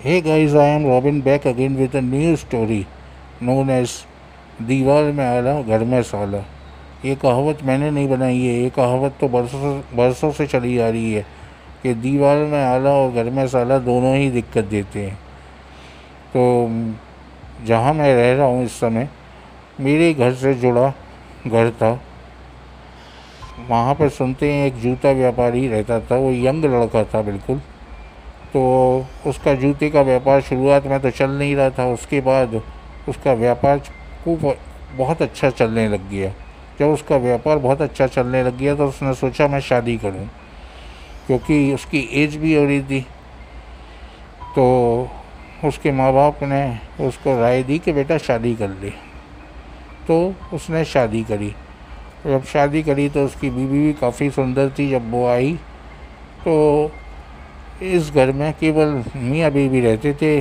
Hey guys, I am Robin back again with a new story known as दीवार में आला घर में साला। ये कहावत मैंने नहीं बनाई है, ये कहावत तो बरसों से चली आ रही है कि दीवार में आला और घर में साला दोनों ही दिक्कत देते हैं। तो जहाँ मैं रह रहा हूँ इस समय, मेरे घर से जुड़ा घर था। वहाँ पर सुनते हैं एक जूता व्यापारी रहता था, वो यंग लड़का था बिल्कुल। तो उसका जूते का व्यापार शुरुआत में तो चल नहीं रहा था, उसके बाद उसका व्यापार खूब बहुत अच्छा चलने लग गया। जब उसका व्यापार बहुत अच्छा चलने लग गया तो उसने सोचा मैं शादी करूं, क्योंकि उसकी एज भी हो रही थी। तो उसके माँ बाप ने उसको राय दी कि बेटा शादी कर ले। तो उसने शादी करी। जब शादी करी तो उसकी बीवी भी काफ़ी सुंदर थी। जब वो आई तो इस घर में केवल मियाँ बीवी रहते थे।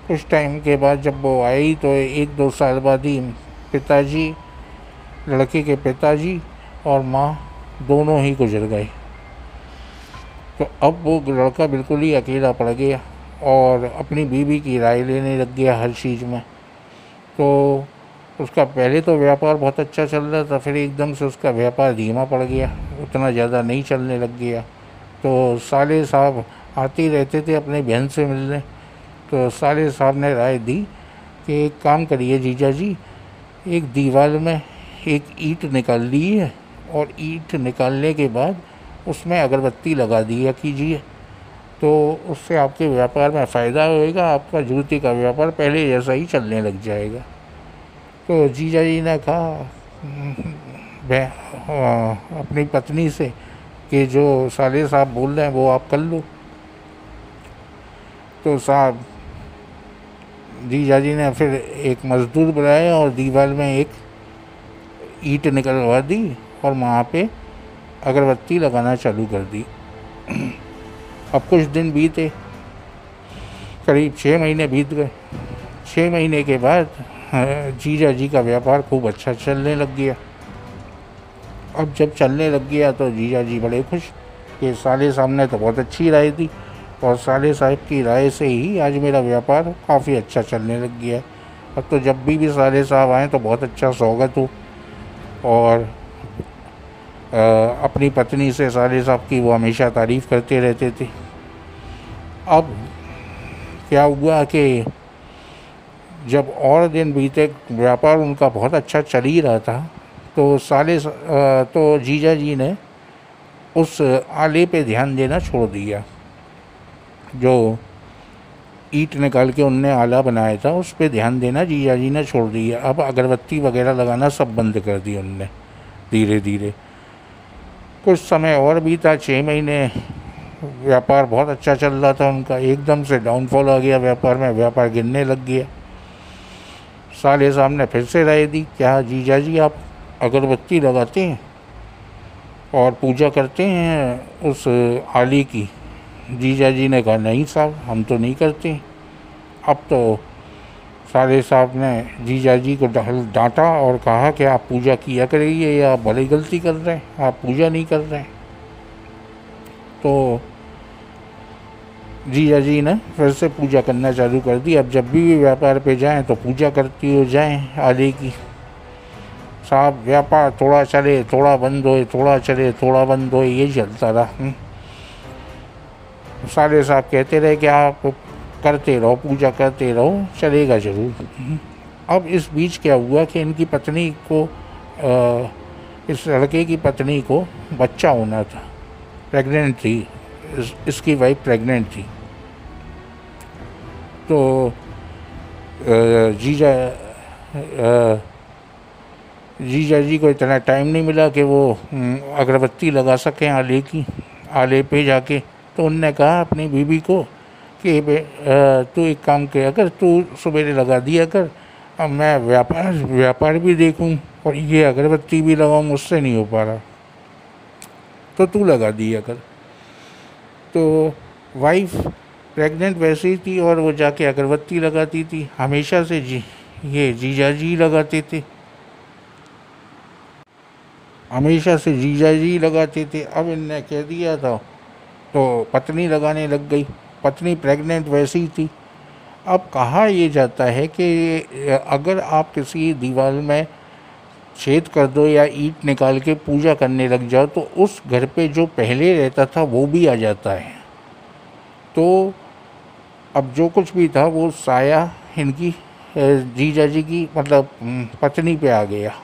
कुछ टाइम के बाद जब वो आई तो 1-2 साल बाद ही पिताजी, लड़के के पिताजी और माँ दोनों ही गुजर गए। तो अब वो लड़का बिल्कुल ही अकेला पड़ गया और अपनी बीवी की राय लेने लग गया हर चीज़ में। तो उसका पहले तो व्यापार बहुत अच्छा चल रहा था, फिर एकदम से उसका व्यापार धीमा पड़ गया, उतना ज़्यादा नहीं चलने लग गया। तो साले साहब आते ही रहते थे अपने बहन से मिलने। तो साले साहब ने राय दी कि एक काम करिए जीजा जी, एक दीवार में एक ईंट निकाल लीजिए और ईंट निकालने के बाद उसमें अगरबत्ती लगा दिया कीजिए, तो उससे आपके व्यापार में फ़ायदा होएगा, आपका जूते का व्यापार पहले जैसा ही चलने लग जाएगा। तो जीजा जी ने कहा अपनी पत्नी से कि जो साले साहब बोल रहे हैं वो आप कर लो। तो साहब जीजा जी ने फिर एक मज़दूर बुलाया और दीवार में एक ईंट निकलवा दी और वहाँ पे अगरबत्ती लगाना चालू कर दी। अब कुछ दिन बीते, करीब 6 महीने बीत गए। 6 महीने के बाद जीजा जी का व्यापार खूब अच्छा चलने लग गया। अब जब चलने लग गया तो जीजा जी बड़े खुश कि साले साहब ने तो बहुत अच्छी राय दी और साले साहब की राय से ही आज मेरा व्यापार काफ़ी अच्छा चलने लग गया। अब तो जब भी साले साहब आएँ तो बहुत अच्छा स्वागत हो। और अपनी पत्नी से साले साहब की वो हमेशा तारीफ़ करते रहते थे। अब क्या हुआ कि जब और दिन बीते, व्यापार उनका बहुत अच्छा चल ही रहा था, तो तो जीजा जी ने उस आले पे ध्यान देना छोड़ दिया। जो ईंट निकाल के उनने आला बनाया था उस पे ध्यान देना जीजा जी ने छोड़ दिया। अब अगरबत्ती वगैरह लगाना सब बंद कर दिया उनने धीरे धीरे। कुछ समय और बीता, 6 महीने व्यापार बहुत अच्छा चल रहा था उनका, एकदम से डाउनफॉल आ गया व्यापार में, व्यापार गिरने लग गया। साले साहब ने फिर से राय दी, क्या जीजा जी आप अगरबत्ती लगाते हैं और पूजा करते हैं उस आली की? जीजा जी ने कहा नहीं साहब, हम तो नहीं करते। अब तो साले साहब ने जीजा जी को डांटा और कहा कि आप पूजा किया करिए, या आप बड़ी गलती कर रहे हैं, आप पूजा नहीं कर रहे हैं। तो जीजा जी ने फिर से पूजा करना चालू कर दी। अब जब भी व्यापार पे जाएं तो पूजा करती हो जाएं आले की। साहब व्यापार थोड़ा चले थोड़ा बंद होए, थोड़ा चले थोड़ा बंद होए, यही चलता रहा। साले साहब कहते रहे कि आप करते रहो, पूजा करते रहो, चलेगा ज़रूर। अब इस बीच क्या हुआ कि इनकी पत्नी को इस लड़के की पत्नी को बच्चा होना था, प्रेग्नेंट थी, इसकी वाइफ प्रेग्नेंट थी। तो जीजा जी को इतना टाइम नहीं मिला कि वो अगरबत्ती लगा सकें आले पे जाके। तो उनने कहा अपनी बीवी को कि तू एक काम किया कर, तू सवेरे लगा दिया कर, अब मैं व्यापार भी देखूं और ये अगरबत्ती भी लगाऊं, मुझसे नहीं हो पा रहा, तो तू लगा दिया कर। तो वाइफ प्रेग्नेंट वैसे ही थी और वो जाके अगरबत्ती लगाती थी। हमेशा से ये जीजा जी लगाते थे, हमेशा से जीजा जी लगाते थे। अब इनने कह दिया था तो पत्नी लगाने लग गई। पत्नी प्रेग्नेंट वैसी ही थी। अब कहा ये जाता है कि अगर आप किसी दीवार में छेद कर दो या ईंट निकाल के पूजा करने लग जाओ तो उस घर पे जो पहले रहता था वो भी आ जाता है। तो अब जो कुछ भी था वो साया इनकी जीजा जी की मतलब पत्नी पे आ गया।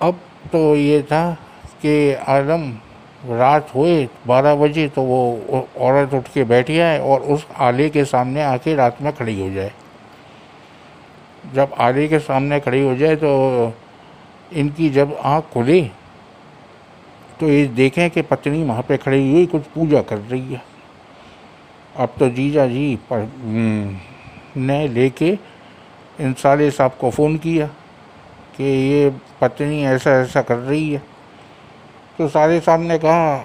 अब तो ये था कि आलम रात हुए 12 बजे तो वो औरत उठ के बैठ जाए और उस आले के सामने आके रात में खड़ी हो जाए। जब आले के सामने खड़ी हो जाए तो इनकी जब आँख खुले तो ये देखें कि पत्नी वहाँ पे खड़ी हुई कुछ पूजा कर रही है। अब तो जीजा जी ने लेके इन साले साहब को फ़ोन किया कि ये पत्नी ऐसा ऐसा कर रही है। तो साले साहब ने कहा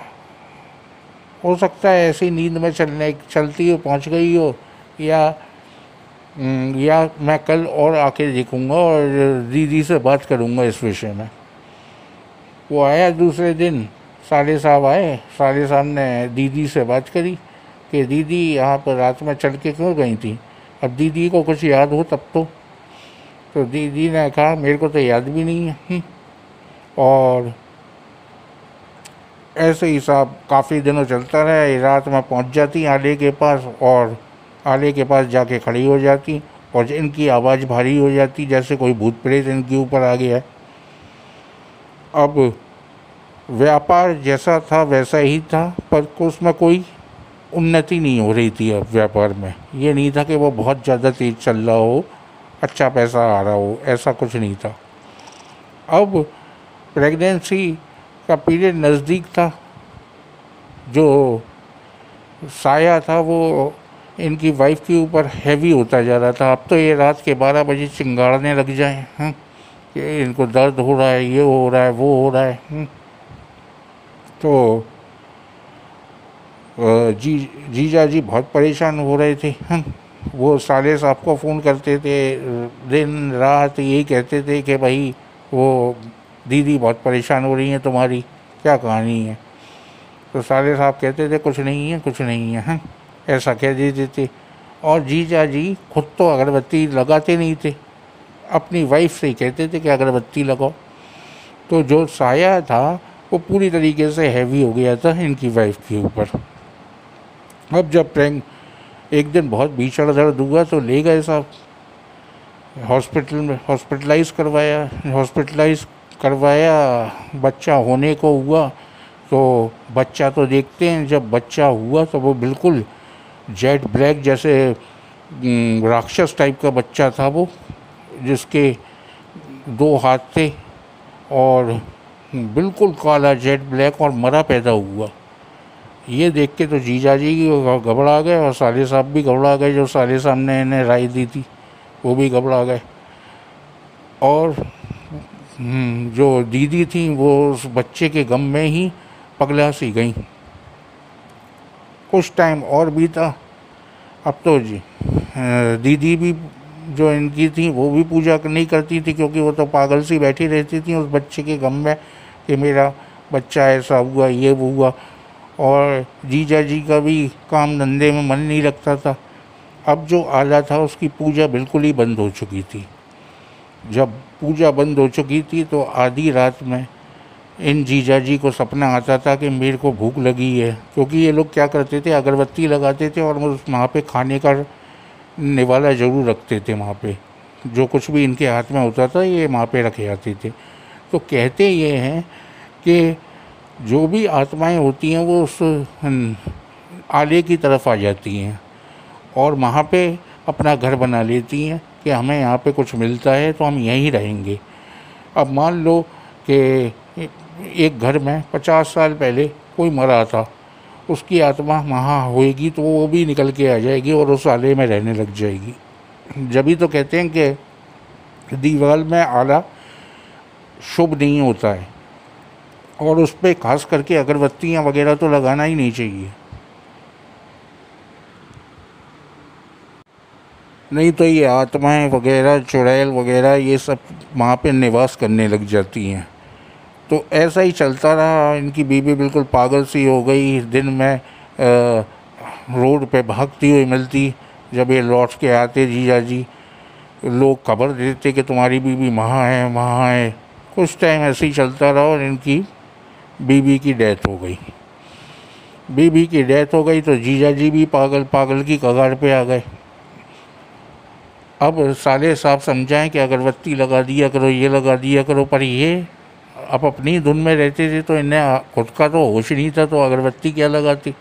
हो सकता है ऐसी नींद में चलती हो पहुंच गई हो, या मैं कल और आके देखूंगा और दीदी से बात करूंगा इस विषय में। वो आया दूसरे दिन, साले साहब आए, साले साहब ने दीदी से बात करी कि दीदी यहाँ पर रात में चल के क्यों गई थी। अब दीदी को कुछ याद हो तब तो दीदी ने कहा मेरे को तो याद भी नहीं है। और ऐसे ही साहब काफ़ी दिनों चलता रहा। ये रात में पहुंच जाती आले के पास और आले के पास जाके खड़ी हो जाती और इनकी आवाज़ भारी हो जाती जैसे कोई भूत प्रेत इनके ऊपर आ गया है। अब व्यापार जैसा था वैसा ही था, पर उसमें कोई उन्नति नहीं हो रही थी। अब व्यापार में ये नहीं था कि वो बहुत ज़्यादा तेज़ चल रहा हो, अच्छा पैसा आ रहा हो, ऐसा कुछ नहीं था। अब प्रेगनेंसी का पीरियड नज़दीक था। जो साया था वो इनकी वाइफ के ऊपर हैवी होता जा रहा था। अब तो ये रात के 12 बजे चिंगाड़ने लग जाए कि इनको दर्द हो रहा है, ये हो रहा है, वो हो रहा है। तो जीजा जी बहुत परेशान हो रहे थे। वो साले साहब को फ़ोन करते थे दिन रात, यही कहते थे कि भाई वो दीदी बहुत परेशान हो रही हैं, तुम्हारी क्या कहानी है। तो साले साहब कहते थे कुछ नहीं है, कुछ नहीं है, ऐसा कह देते थे। और जीजा जी खुद तो अगरबत्ती लगाते नहीं थे, अपनी वाइफ से ही कहते थे कि अगरबत्ती लगाओ। तो जो साया था वो पूरी तरीके से हैवी हो गया था इनकी वाइफ के ऊपर। अब जब एक दिन बहुत भीषण दर्द हुआ तो ले गए साहब हॉस्पिटल में, हॉस्पिटलाइज करवाया। बच्चा होने को हुआ तो बच्चा तो देखते हैं, जब बच्चा हुआ तो वो बिल्कुल जेट ब्लैक जैसे राक्षस टाइप का बच्चा था वो, जिसके 2 हाथ थे और बिल्कुल काला जेट ब्लैक और मरा पैदा हुआ। ये देख के तो जीजा जी घबरा गए और साले साहब भी घबरा गए। जो साले साहब ने इन्हें राय दी थी वो भी घबरा गए। और जो दीदी थी वो उस बच्चे के गम में ही पगला सी गई। कुछ टाइम और बीता। अब तो दीदी भी जो इनकी थी वो भी पूजा नहीं करती थी, क्योंकि वो तो पागल सी बैठी रहती थी उस बच्चे के गम में कि मेरा बच्चा ऐसा हुआ, ये वो हुआ। और जीजा जी का भी काम धंधे में मन नहीं लगता था। अब जो आला था उसकी पूजा बिल्कुल ही बंद हो चुकी थी। जब पूजा बंद हो चुकी थी तो आधी रात में इन जीजा जी को सपना आता था कि मेरे को भूख लगी है, क्योंकि ये लोग क्या करते थे, अगरबत्ती लगाते थे और वहाँ पे खाने का निवाला ज़रूर रखते थे। वहाँ पे जो कुछ भी इनके हाथ में होता था ये वहाँ पे रखे जाते थे। तो कहते ये हैं कि जो भी आत्माएं होती हैं वो उस आले की तरफ आ जाती हैं और वहाँ पे अपना घर बना लेती हैं कि हमें यहाँ पे कुछ मिलता है तो हम यहीं रहेंगे। अब मान लो कि एक घर में 50 साल पहले कोई मरा था, उसकी आत्मा वहाँ होएगी तो वो भी निकल के आ जाएगी और उस आले में रहने लग जाएगी। जभी तो कहते हैं कि दीवार में आला शुभ नहीं होता है और उस पर खास करके अगरबत्तियाँ वगैरह तो लगाना ही नहीं चाहिए, नहीं तो ये आत्माएं वगैरह चुड़ैल वगैरह ये सब वहाँ पे निवास करने लग जाती हैं। तो ऐसा ही चलता रहा। इनकी बीवी बिल्कुल पागल सी हो गई। दिन में रोड पे भागती हुई मिलती। जब ये लौट के आते जीजा जी, लोग खबर देते कि तुम्हारी बीवी वहाँ है वहाँ है। कुछ टाइम ऐसे ही चलता रहा और इनकी बीवी की डेथ हो गई। बीवी की डेथ हो गई तो जीजा जी भी पागल पागल की कगार पे आ गए। अब साले साहब समझाएं कि अगरबत्ती लगा दिया करो, ये लगा दिया करो, पर ये अब अपनी धुन में रहते थे तो इन्हें खुद का तो होश नहीं था, तो अगरबत्ती क्या लगाती।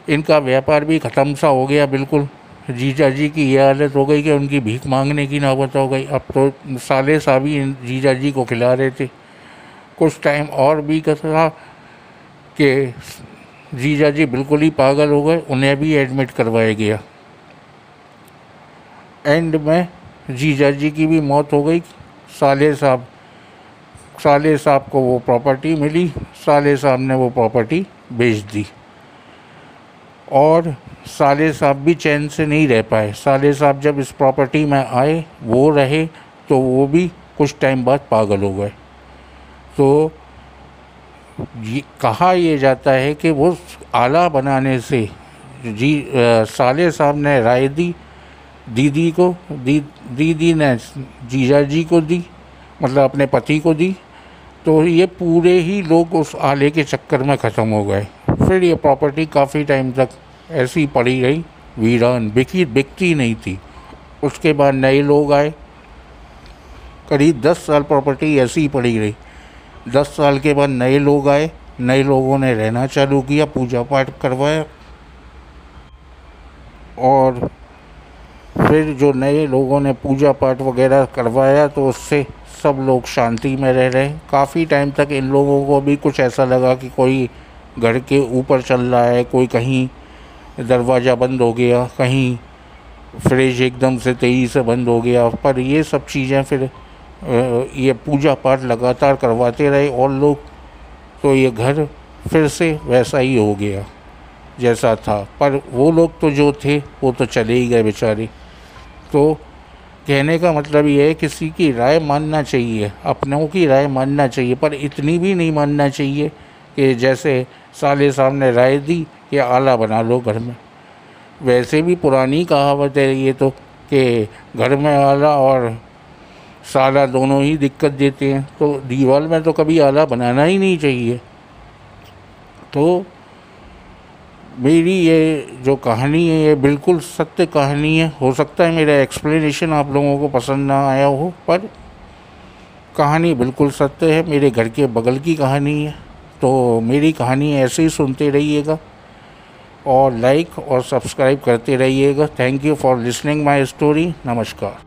इनका व्यापार भी ख़त्म सा हो गया बिल्कुल। जीजा जी की ये हालत हो गई कि उनकी भीख मांगने की नौबत हो गई। अब तो साले साहब ही जीजा जी को खिला रहे थे। कुछ टाइम और भी कहा कि जीजा जी बिल्कुल ही पागल हो गए, उन्हें भी एडमिट करवाया गया। एंड में जीजा जी की भी मौत हो गई। साले साहब को वो प्रॉपर्टी मिली, साले साहब ने वो प्रॉपर्टी बेच दी और साले साहब भी चैन से नहीं रह पाए। साले साहब जब इस प्रॉपर्टी में आए वो रहे तो वो भी कुछ टाइम बाद पागल हो गए। तो कहा यह जाता है कि वो आला बनाने से साले साहब ने राय दी दीदी को, दीदी ने जीजा जी को दी, मतलब अपने पति को दी। तो ये पूरे ही लोग उस आले के चक्कर में ख़त्म हो गए। फिर ये प्रॉपर्टी काफ़ी टाइम तक ऐसी पड़ी रही, वीरान, बिकती नहीं थी। उसके बाद नए लोग आए, करीब 10 साल प्रॉपर्टी ऐसी ही पड़ी रही। 10 साल के बाद नए लोग आए, नए लोगों ने रहना चालू किया, पूजा पाठ करवाया और फिर जो नए लोगों ने पूजा पाठ वगैरह करवाया तो उससे सब लोग शांति में रह रहे। काफ़ी टाइम तक इन लोगों को भी कुछ ऐसा लगा कि कोई घर के ऊपर चल रहा है, कोई कहीं दरवाज़ा बंद हो गया, कहीं फ्रिज एकदम से तेज़ी से बंद हो गया। पर ये सब चीज़ें फिर ये पूजा पाठ लगातार करवाते रहे और लोग, तो ये घर फिर से वैसा ही हो गया जैसा था। पर वो लोग तो जो थे वो तो चले ही गए बेचारे। तो कहने का मतलब ये है, किसी की राय मानना चाहिए, अपनों की राय मानना चाहिए, पर इतनी भी नहीं मानना चाहिए कि जैसे साले साहब ने राय दी कि आला बना लो घर में। वैसे भी पुरानी कहावत है ये तो कि घर में आला और साला दोनों ही दिक्कत देते हैं, तो दीवार में तो कभी आला बनाना ही नहीं चाहिए। तो मेरी ये जो कहानी है ये बिल्कुल सत्य कहानी है। हो सकता है मेरा एक्सप्लेनेशन आप लोगों को पसंद ना आया हो, पर कहानी बिल्कुल सत्य है। मेरे घर के बगल की कहानी है। तो मेरी कहानी ऐसे ही सुनते रहिएगा और लाइक और सब्सक्राइब करते रहिएगा। Thank you for listening my story. नमस्कार।